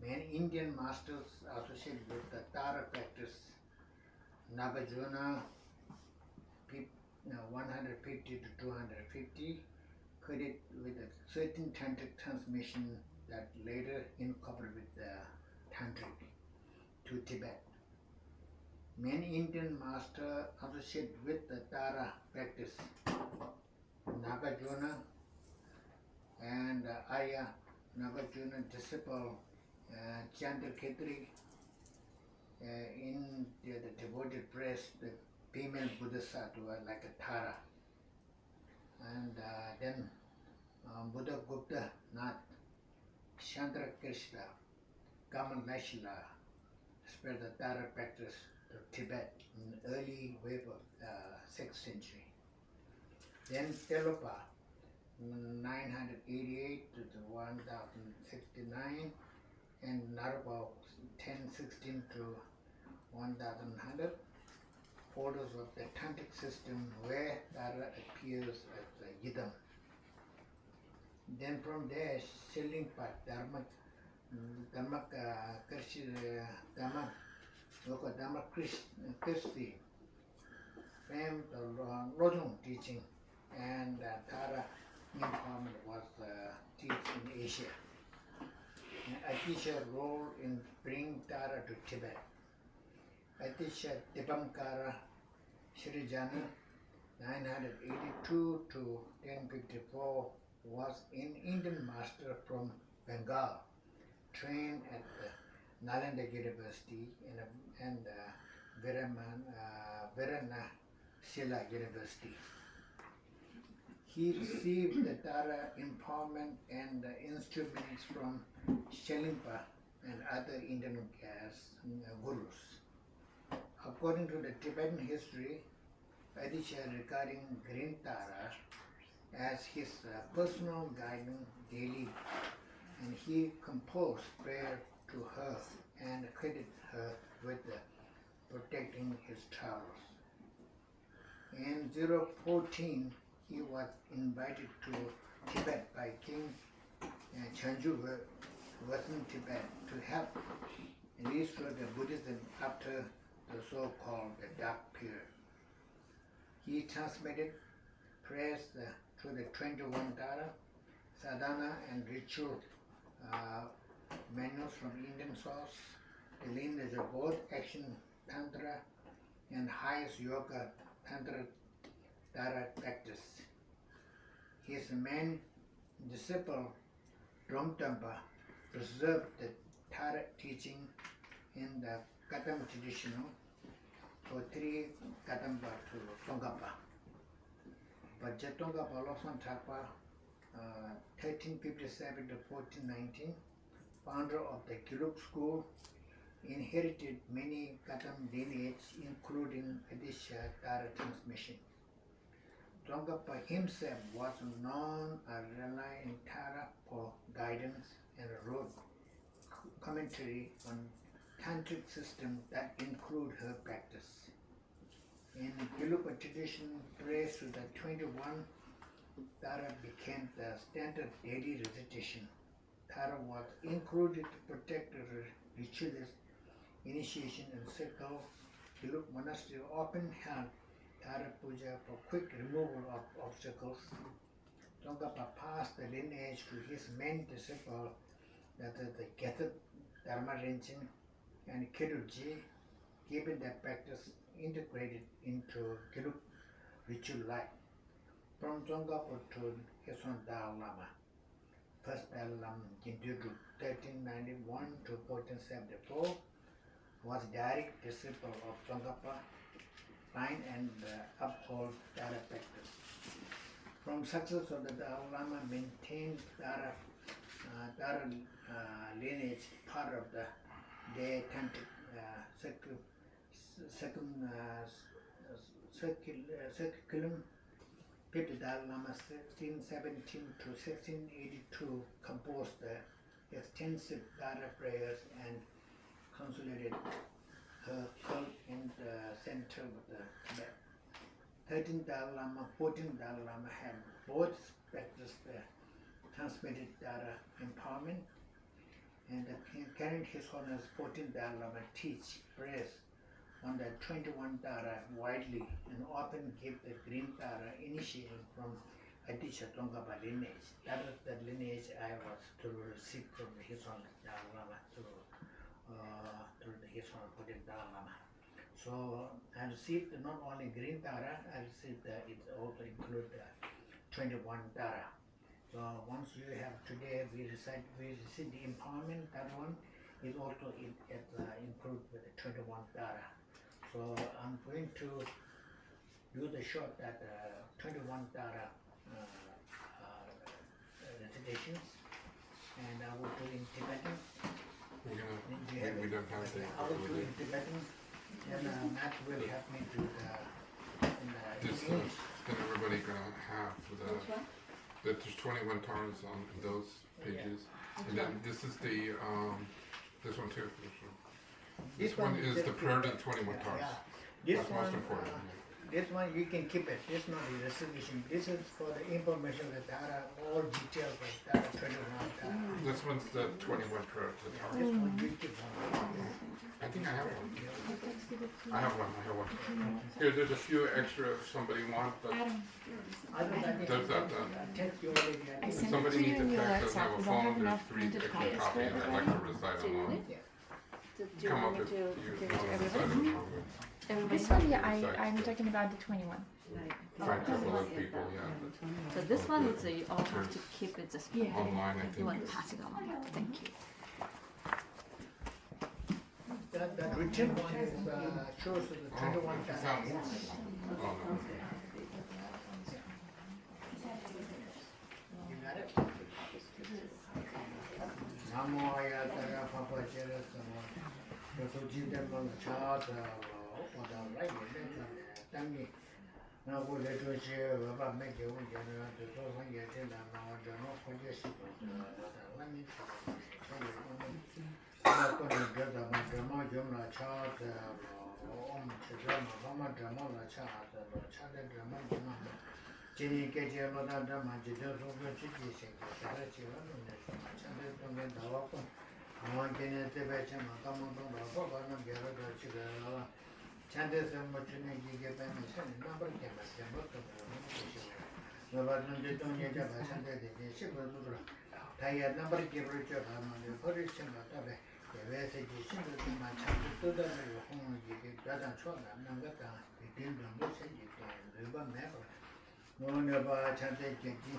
Many Indian masters associated with the Tara practice, Nagarjuna 150 to 250, credit with a certain tantric transmission that later incorporated with the tantric to Tibet. Many Indian masters associated with the Tara practice, Nagarjuna and Arya Nagarjuna disciple Chandraketri in the devoted press, the female Bodhisattva like a Tara. And then Buddha Gupta Nath, Chandra Krishna, Kamal Nashila spread the Tara practice to Tibet in early wave of 6th century. Then Telopa, 988 to 1069, and Narpa, 1016 to 1100, orders of the Tantric system where Tara appears as a Yidam. Then from there, Shilingpa, Dharma Christi, framed the Lojong teaching, and Tara empowerment was taught in Asia. Atisha role in bringing Tara to Tibet. Atisha Dipankara Shrijana, 982 to 1054, was an Indian master from Bengal, trained at the Nalanda University and Varanasi University. He received the Tara empowerment and instruments from Shalimpa and other Indian gurus. According to the Tibetan history, Adisha regarding Green Tara as his personal guidance daily, and he composed prayer to her and credited her with protecting his travels. In 014, he was invited to Tibet by King Chanju, Western Tibet, to help restore the Buddhism after the so-called Dark Period. He transmitted prayers to the 21 Tara, sadhana and ritual manuals from Indian source, the lineage of both action tantra and highest yoga tantra Tara practice. His main disciple, Dromtampa, preserved the Tara teaching in the Katam traditional for 3 Katamba to Tongapa. But Jatongapa Losam Thapa, 1357 to 1419, founder of the Kiluk school, inherited many Katam lineage, including Adisha Tara transmission. Tsongkhapa himself was known as relying Tara for guidance and wrote commentary on tantric system that include her practice. In Gelugpa tradition, praise to the 21 Tara became the standard daily recitation. Tara was included to protect the ritualist initiation and circle. Gelug monastery often held Tara Puja for quick removal of obstacles. Tsongkhapa passed the lineage to his main disciple, that is the Gethet Dharma Rinchen and Kedurji, keeping their practice integrated into Gelug ritual life. From Tsongkhapa to Heswan Dalai Lama, first Dalai Lama Jindu 1391 to 1474, was direct disciple of Tsongkhapa, find and uphold Tara practice. From success of the Dalai Lama maintained Tara lineage, part of the De Tantric Circulum. Fifth Dalai Lama 1617 to 1682 composed the extensive Tara prayers and consolidated her cult in the center of the Tibet. 13th Dalai Lama, 14th Dalai Lama had both practiced the transmitted Tara empowerment, and carrying His Holiness 14th Dalai Lama teach prayers on the 21 Dara widely and often give the green Dara initiating from Adisha Tongaba lineage. That is the lineage I was to receive from His Holiness Dalai Lama through His Holiness 14th Dalai Lama. So I received not only green Dara, I received it also include 21 Dara. So once you have today, we received the empowerment. That one is also included with the 21 Dara. So I'm going to do the short that 21 Dara recitations, and I will do in Tibetan. We don't have the. I will do in Tibetan, and Matt will help me do the English. Then everybody gonna have that there's 21 Taras on those pages, and then this is the this one too. This one is the prayer to the 21 Taras. This That's one, most important. This one you can keep it. This not the resolution. This is for the information of the data, all details of data 21 data. This one's the 21 prayer to the Taras. This one you keep one. I think I have one. I have one. Here, there's a few extra if somebody wants, but does that Text you already. I if think. somebody needs a text, doesn't have a We don't have phone, there's enough 3 printed extra copies for copies. I'd like to recite them all. Do you Come want up me if to you give it want to to recite everybody? them all. Everybody? This one, yeah, I'm talking about the 21. Find a couple of people, yeah. So this one is you all have to keep it just Yeah. Online, I You think. want to pass it on. Thank you. That written one is shows the 21 is data. that one? Yes. Oh, no. You got it? Namo ayatara papa jera sama. So jidam cha da oda lai ne tami. Na wo le to che ba me je wo je na de so san ye chen da na wa de no ko je shi ko da la ni so na ko ne de da ma de ma jo na cha da om che da ma de ma la cha da cha de ma de ma Jenny get your mother, my jitter, so good to be sick. I let you run in this. I chanted to get the walk on. I want to get the batch and come on the walk on and get a sugar. Chanted so much to make you get them and send number came as the book of the Robert don't get up. I sent the sugar. Tired number give Richard on the position of the message is similar to my chanted to the home. You get that and so on. Number down. It didn't go send you to the member. Nonaba Chante Jeki,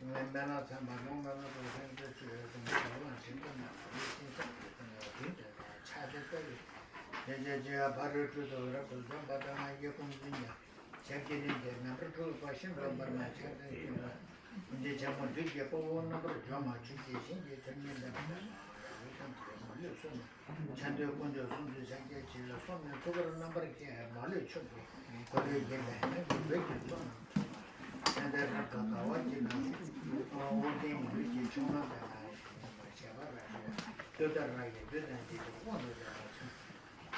when Melata Magoma presents to the Chatter, Baru to the Rebel, but I get from Zinia. Check it in the number 2 question, but my chatter in the German video, number of drama, Chicken, you can mean that. Chandu Kundu Sundu Sanke Chilla, and took a number of knowledge. And then I got the original one thing which is shown up to the right, didn't it?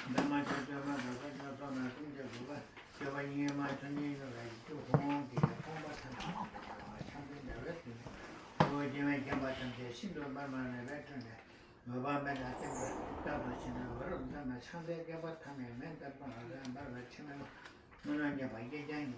The much of the mother, the one year my turning like to home, the combat something directly. So you make a button, the single mamma and veteran. November, I think that was in the world, then I Sunday gave up time and meant that one of them, but I channel. No, I never get young.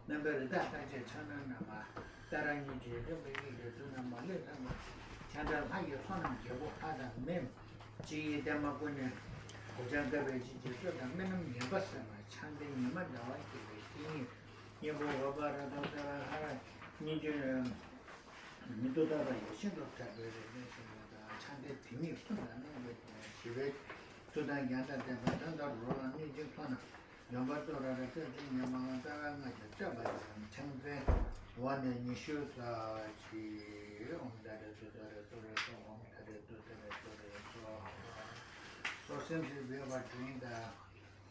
Number that I just turn on that I need to do the Malay Chandra High Son of Joe had a mem. G. Demaguna, Ojanga Veggie, the minimum Yabasa, Chandra Mada, like the Yabo Robara, Niger Midoda, Shingle Tablet, Chandra Timmy, she read to the Yanda, the Roland Niger Plana. 연바도라를 뜻이 녀망한다가 잡아요. 청제 원의 니슈가 지 so since we are doing the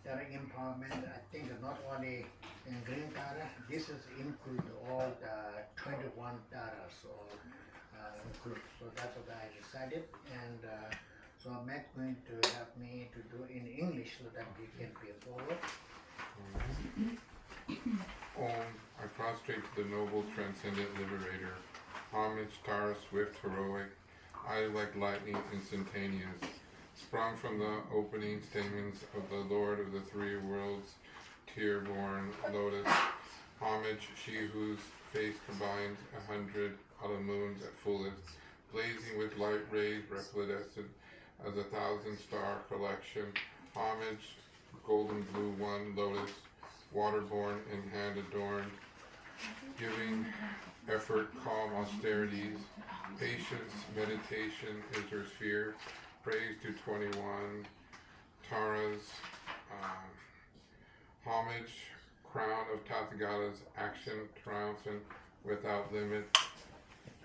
Tara empowerment, I think not only in Green Tara, this is include all the 21 Taras, so include. So that's what I decided, and so Matt going to help me to do in English so that we can be forward. I prostrate to the noble, transcendent liberator. Homage, Tara, swift, heroic. I like lightning, instantaneous. Sprung from the opening stamens of the Lord of the three worlds, tear-born lotus. Homage, she whose face combines 100 autumn moons at fullest, blazing with light rays resplandescent as 1,000-star collection. Homage, golden blue one lotus, waterborne and hand adorned, giving effort, calm austerities, patience, meditation is her sphere. Praise to 21 Taras, homage, crown of Tathagata's action, triumphant without limit,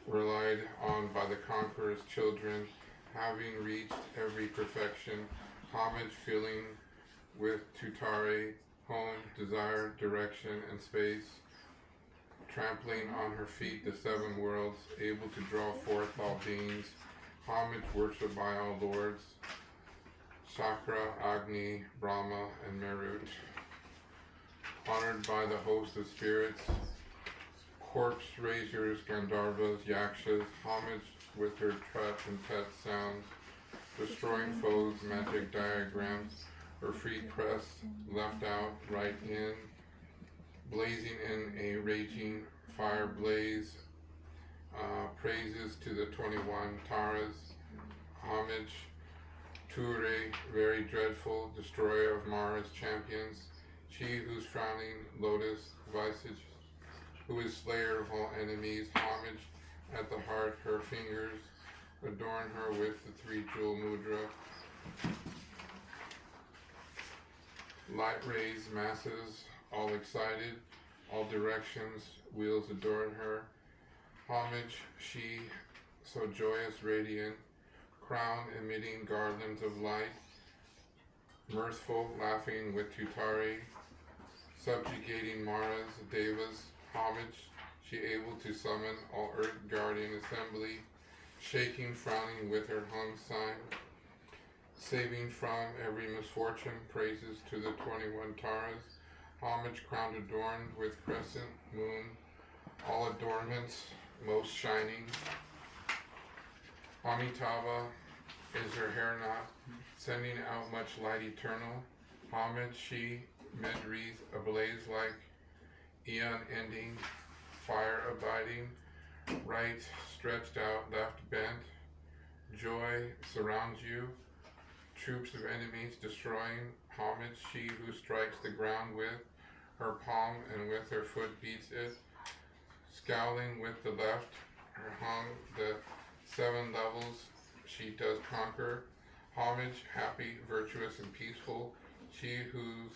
relied on by the conqueror's children, having reached every perfection, homage filling with Tutare, home, desire, direction, and space, trampling on her feet the seven worlds, able to draw forth all beings, homage worshipped by all lords, Sakra, Agni, Brahma, and Merut, honored by the host of spirits, corpse raisers, Gandharvas, Yakshas, homage with her trap and pet sounds, destroying foes, magic diagrams, her feet pressed, left out, right in, blazing in a raging fire blaze, praises to the 21 Taras, homage, Ture, very dreadful, destroyer of Mara's champions, she whose frowning lotus visage, who is slayer of all enemies, homage at the heart, her fingers adorn her with the three jewel mudra, light rays, masses, all excited, all directions, wheels adorn her, homage, she, so joyous, radiant, crown emitting garlands of light, mirthful, laughing with Tutari, subjugating Maras, Devas, homage, she able to summon all earth guardian assembly, shaking, frowning with her hung sign, saving from every misfortune, praises to the 21 Taras, homage crowned adorned with crescent moon, all adornments most shining. Amitabha is her hair knot, sending out much light eternal. Homage she, mid-wreath ablaze like eon ending, fire abiding, right stretched out, left bent. Joy surrounds you, troops of enemies destroying. Homage she who strikes the ground with her palm and with her foot beats it. Scowling with the left, her hung the 7 levels she does conquer. Homage, happy, virtuous, and peaceful, she whose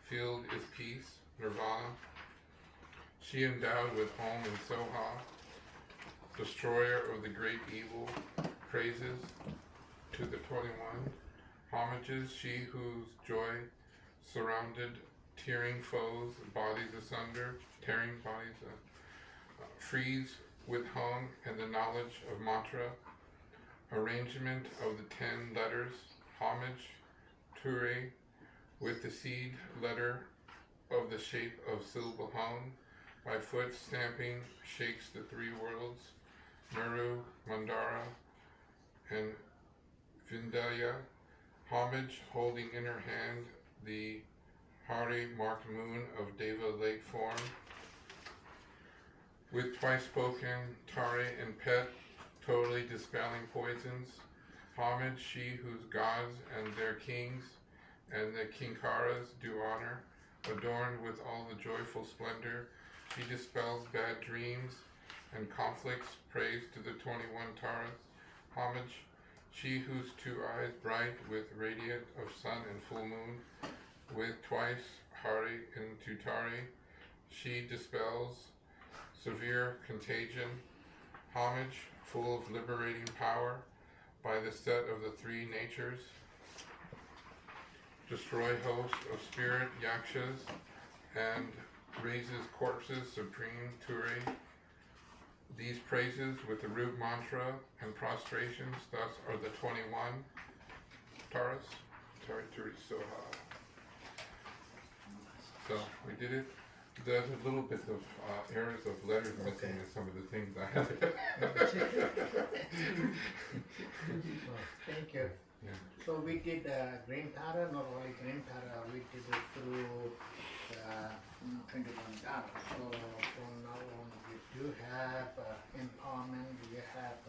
field is peace, nirvana. She endowed with Om and Soha, destroyer of the great evil, praises to the 21. Homages, she whose joy surrounded tearing foes, bodies asunder, tearing bodies freeze with hum and the knowledge of mantra, arrangement of the 10 letters, homage, Ture, with the seed letter of the shape of syllable hum, by foot stamping shakes the 3 worlds, Meru, Mandara, and Vindhya, homage holding in her hand the Hari marked moon of Deva lake form, with twice spoken Tare and Pet, totally dispelling poisons. Homage she whose gods and their kings and the Kinkaras do honor, adorned with all the joyful splendor. She dispels bad dreams and conflicts, praise to the 21 Taras. Homage she whose 2 eyes bright with radiant of sun and full moon, with twice Hari Intutari. She dispels severe contagion. Homage, full of liberating power, by the set of the three natures. Destroy host of spirit yakshas and raises corpses supreme Turi. These praises with the root mantra and prostrations, thus are the 21 Taras. Turi Soha. So we did it. There's a little bit of errors of letters missing in some of the things I had. Thank you. Yeah. So we did Green Tara, not only Green Tara, we did it through 21 Tara. So from now on, you do have empowerment, you have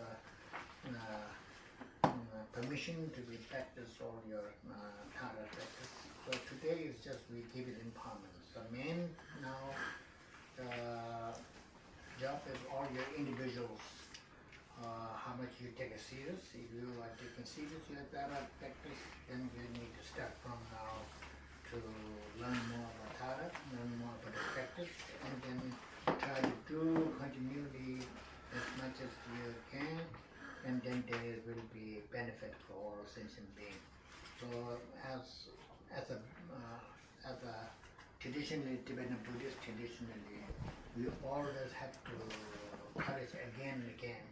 permission to be practice all your Tara practice. So today is just we give it empowerment. The main now job is all your individuals. How much you take it serious. If you are taking serious your Tara practice, then you need to start from now to learn more about Tara, learn more about the practice, and then try to do continually as much as you can, and then there will be benefit for all sentient beings. So as a traditionally Tibetan Buddhist, we always have to encourage again and again.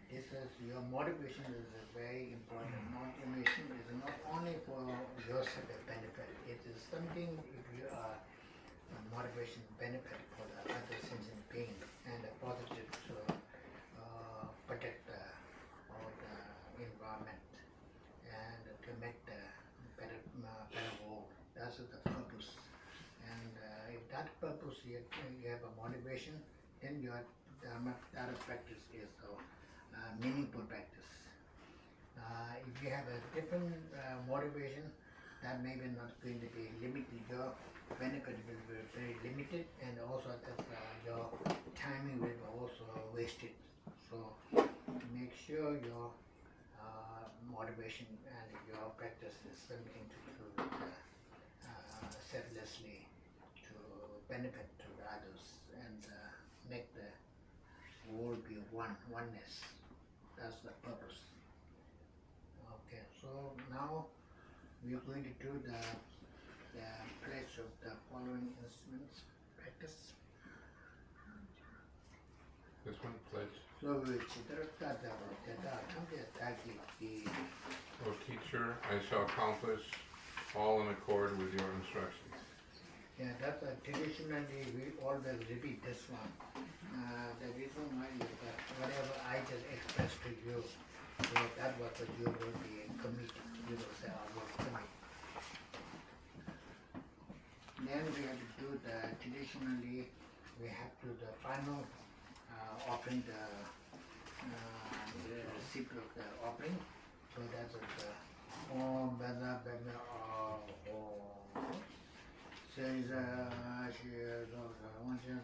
This is your motivation is very important. Motivation is not only for yourself a benefit. It is something if you are motivation benefit for the other sentient being and a positive to protect all the environment and to make the better world. That's the purpose. And if that purpose you have a motivation, then your Dharma practice is a meaningful practice. If you have a different motivation, that may be not going to be limited. Your benefit will be very limited, and also that your timing will be also wasted. So make sure your motivation and your practice is something to do with selflessly to benefit to the others and make the world be oneness. That's the purpose. Okay, so now we are going to do the pledge of the following instruments practice. This one, pledge. So O teacher, I shall accomplish all in accord with your instructions. yeah, that's traditionally we always repeat this one. The reason why is that whatever I just expressed to you, so that was what you will be committed. You will say, I will commit. Then we have to do the traditionally we have to the final offering the receipt of the offering. So that's the Om Bada Bada Om. Says she wants to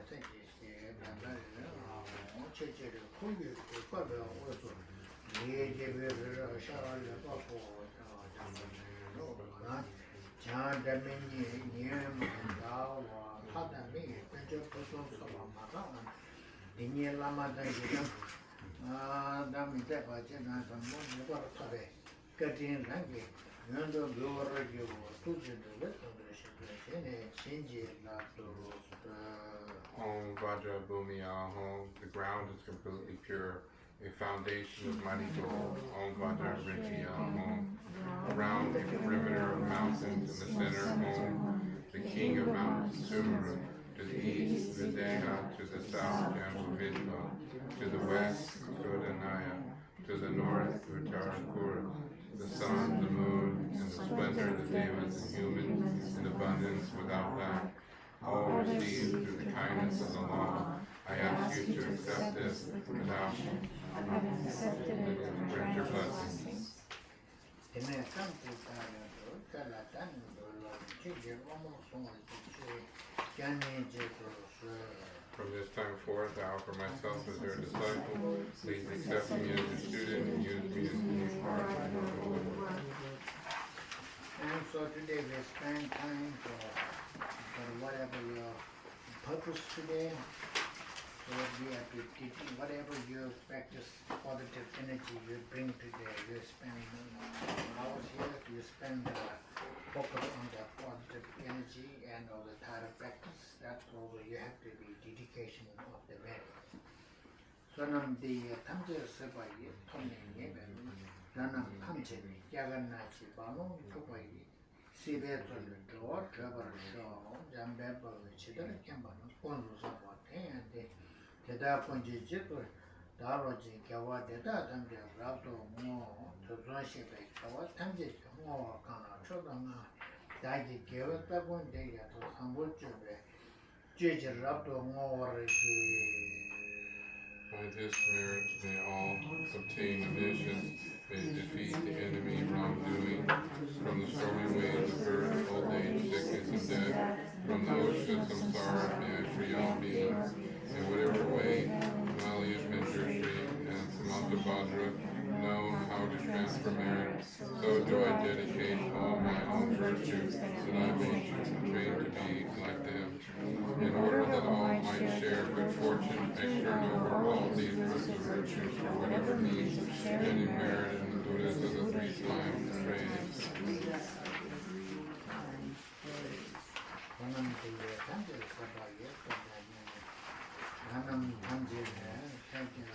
say she Bada Cheche Kuyu Kuba also. Ye Shara Papo Chan Damini Niam Dao Hadami, Pedro Person Mata, Inia Lama Dayam, Damita Pachina, some more Tabe, Katin Langi, Yando Glover, you two to the rest of the ship, change it not to Om Vajra Bhumi Ahom, the ground is completely pure, a foundation of mighty gold. Om Vajra Rinchi Ahom, around the perimeter of mountains in the center, Om, the king of mountains, Sumru, to the east, Videha, to the south, Jambuvidva, to the west, Godanaya, to the north, Uttarakur, the sun, the moon, and the splendor of the devas and humans in abundance without lack. All received through the kindness of the law. I ask you to accept this without grant your blessings. From this time forth, I offer myself as your disciple. Please accept me as your student and use me as any part of your holy work. And so today we spend time for for whatever your purpose today. So we have to teach whatever you practice positive energy you bring today. You spend hours here, you spend focus on the positive energy and all the Tara practice. That's all you have to be dedication of the man. So nam the tamje sabayi thonne nebe rana tamje yagan nachi bano tubayi sibe tole do trabar show jambe ba chidar kembano konzo sabote and Teda Punji Jitur, Daroji, Kawa, Deda, Tamja, Rato, Mo, Tuzonshi, Kawa, Tamji, Mo, Kana, Chodanga, Daji, Kevata, Bundeya, to Sambuchube, Jiji, Rato, Mo, By this merit may all obtain omniscience, may defeat the enemy wrongdoing, from the stormy waves of earth, old age, sickness, and death, from the ocean of samsara, may I free all beings, in whatever way, Malian Manjushri and Samantabhadra know how to transfer merit, so do I dedicate all my own virtues, that I may train to be like them, in order that all might share good fortune, I turn over all these virtues for whatever needs, any merit in the Buddhas of the three times praise. Hanam Hanjir thank you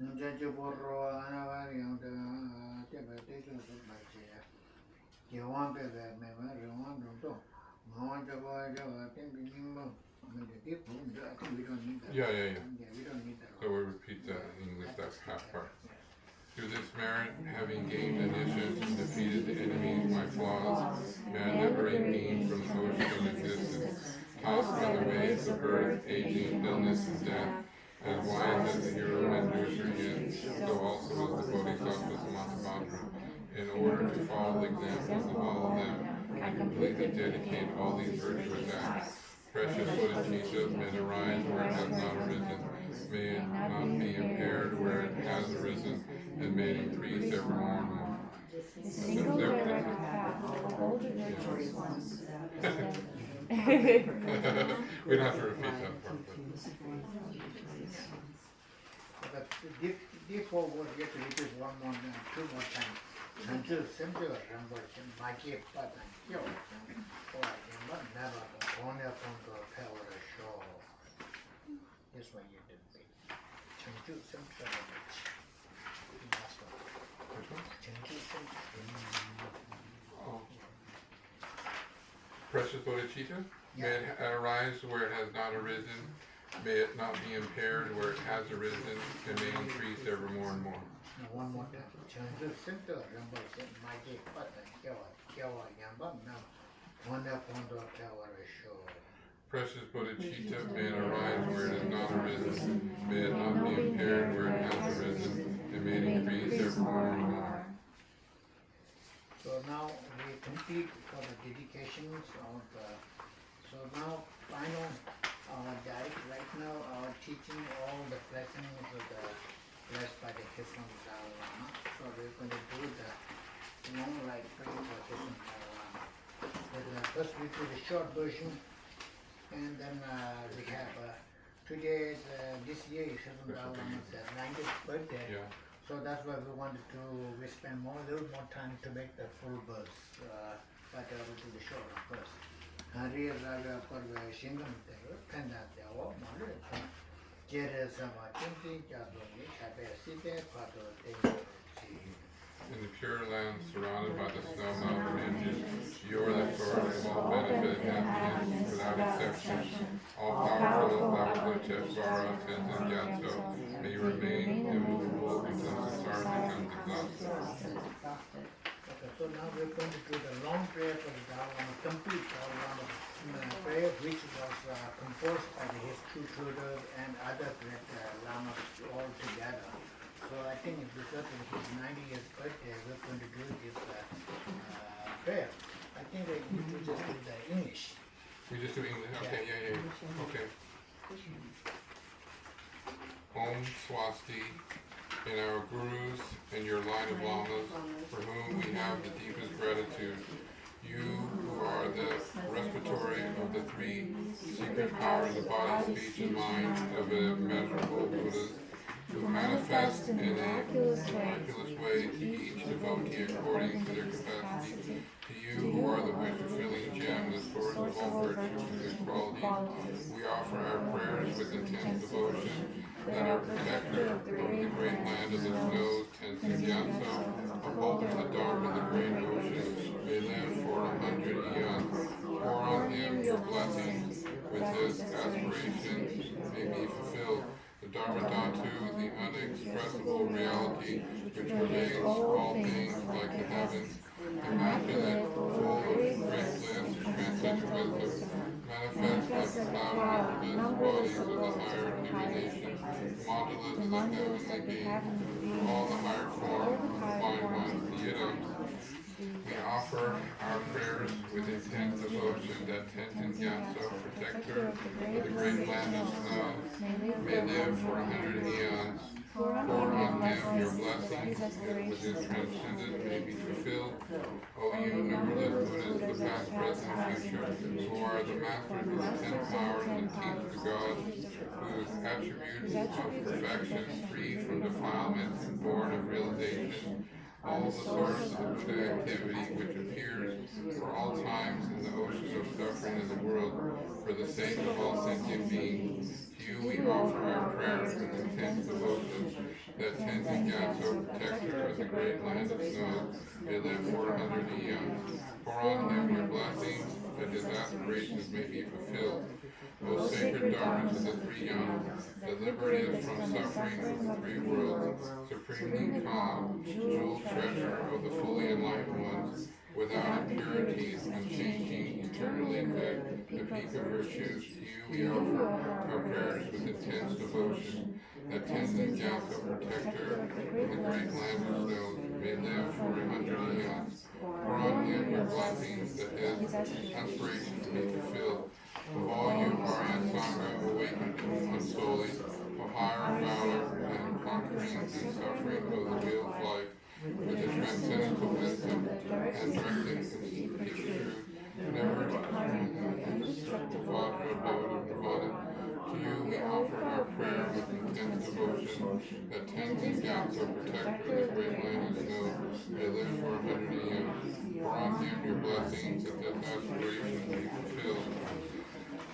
Nunja borro anavari on the temptation of my chair. You want to the member, you want to do. No one to go, I think we don't need that. Yeah. We don't need that. So we repeat that in English, that's half part. Through this merit, having gained initiative and defeated the enemies, my flaws, may I liberate beings from the ocean of existence, tossed by the waves of birth, aging, illness, and death. As wise as the hero Manjushri is, so also is the Bodhisattva Samantabhadra. In order to follow the examples of all of them, I completely dedicate all these virtuous acts. Precious bodhicitta may arise where it has not arisen, may it not be impaired where it has arisen, and may it increase ever more and more. The single direct path, all the virtuous ones. We don't have to repeat that part. But before we get to repeat one more, two more times. Until simple Ramburshan, Maki Patan, Yo, or never on a power show. This one you did be. Until simple last one. Which one? Until simple. Oh. Precious bodhicitta, may it arise where it has not arisen, may it not be impaired where it has arisen, and may increase ever more and more. One more time. Until simple Ramburshan, Maki Patan, Yo, Yamba, now on a power show. Precious bodhicitta, may it arise where it has not arisen, may it not be impaired where it has arisen, and may it increase ever more and more. So now we complete for the dedications of so now final direct right now our teaching all the blessings of the blessed by the Kislam Dalai Lama. So we're going to do the long life prayer for Kislam Dalai Lama. But first we do the short version, and then we have today this year is Kislam Dalai Lama's 90th birthday. Yeah. So that's why we wanted to, we spend a little more time to make the full verse, but we'll do the short verse. Hari Raga Parva Shingam Tero, Penda Teo, Mother, Jere Sama Tinti, Jadoni, Tabe Site, Pato, In the Pure Land surrounded by the snow mountain ranges, you are the source of all benefit and happiness without exception. All powerful Avalokiteshvara, Tenzin Gyatso, may you remain immovable until samsara becomes exhausted. Okay, so now we're going to do the long prayer for the Dalai Lama, complete Dalai Lama prayer, which was composed by his two tutors and other lamas all together. So I think because of his 90th birthday, we're going to do this prayer. I think that we should just do the English. We just do English? Okay, yeah. Okay. Om Swasti, and our gurus and your line of lamas, for whom we have the deepest gratitude. You who are the respiratory of the three secret powers of body, speech, and mind of immeasurable Buddhas, who manifest in a miraculous way to each devotee according to their capacity. To you who are the wish-fulfilling gem, the source of all virtue and good qualities, we offer our prayers with intense devotion, that our protector of the great land of the snows, Tenzin Gyatso, upholder of the dark of the great ocean, may live for 100 eons. Pour on him your blessings, with his aspirations may be fulfilled. The Dharma Dhatu, the unexpressible reality which pervades all things like the heavens, immaculate, full of great bliss, transcendent wisdom, manifest like cloud bodies of the higher emanation, monoliths of the heavenly beings, all the higher forms, fine ones, the yidams. We offer our prayers with intense devotion that Tenzin Gyatso, protector of the great land of snow, may live for 100 eons. Pour on him your blessings, with his transcendent may be fulfilled. O you numberless Buddhas, the past, present, and future, who are the masters of the 10 powers and teach the gods, whose attributes of perfection, free from defilement and born of realization, all the sources of good activity which appears for all times in the ocean of suffering in the world, for the sake of all sentient beings. To you we offer our prayers with intense devotion, that Tenzin Gyatso, protector of the great land of snow, may live for 100 eons. Pour on him your blessings, that his aspirations may be fulfilled. O sacred Dharmas of the three young, that liberated from suffering of the three worlds, supremely calm, jewel treasure of the fully enlightened ones, without impurities, unchanging, eternally good, the peak of virtues, to you we offer our prayers with intense devotion, that Tenzin Gyatso, protector of the great land of snow, may live for 100 eons. Pour on him your blessings, that his aspirations be fulfilled. Of all you Arya Sangha awakened on Soli, for higher valor and conquering the suffering of the wheel of life, with the transcendental wisdom and directing speak truth, never indestructible abode of Nirvana. To you we offer our prayer with intense devotion, that Tenzin Gyatso, protector of the great land of snow, may live for 100 eons. Pour on him your blessings, that his aspirations be fulfilled.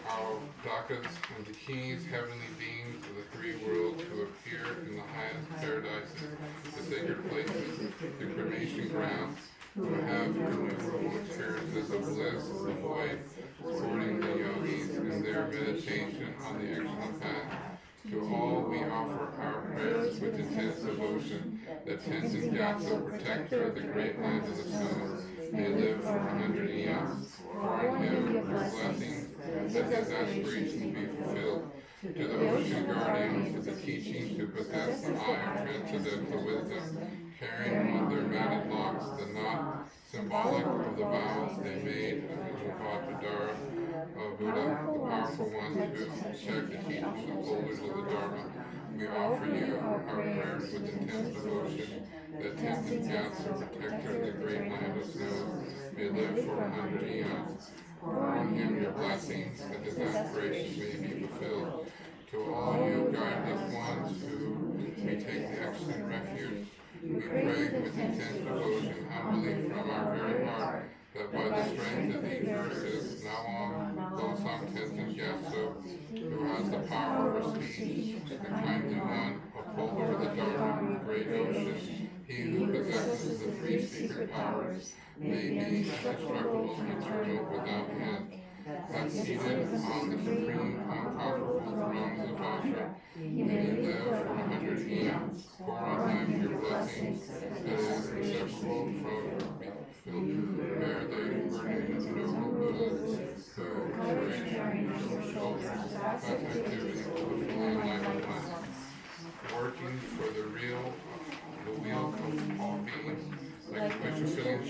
Our Dakas and the Kings, heavenly beings of the three worlds, who appear in the highest paradises, the sacred places, the cremation grounds, who have innumerable experiences of bliss in the void, supporting the yogis in their meditation on the excellent path. To all we offer our prayers with intense devotion, that Tenzin Gyatso, protector of the great land of the snows, may live for 100 eons. Pour on him your blessings, that his aspirations be fulfilled. To the ocean guardians of the teachings who possess the higher transcendental wisdom, carrying on their matted locks the knot symbolic of the vows they made of the Vajradhara of Buddha, the powerful ones who check the teachings of holders of the Dharma. We offer you our prayers with intense devotion, that Tenzin Gyatso, protector of the great land of snow, may live for 100 eons. Pour on him your blessings, that his aspirations may be fulfilled. To all you guideless ones who we take the excellent refuge, we pray with intense devotion, humbly from our very heart, that by the strength of these verses, Nawam Losam Tenzin Gyatso, who has the power of speech, the kindly one, upholder of the Dharma, the great ocean, he who possesses the three secret powers, may be indestructible, eternal, without end, that seated on the supreme, unconquerable throne of the Vajra, may live for 100 eons. Pour on him your blessings, that is inseparable from bear they beliefs, who courage bearing your shoulders, vast activities, fulfilling my life once. working for the wheel of all beings, like fulfilling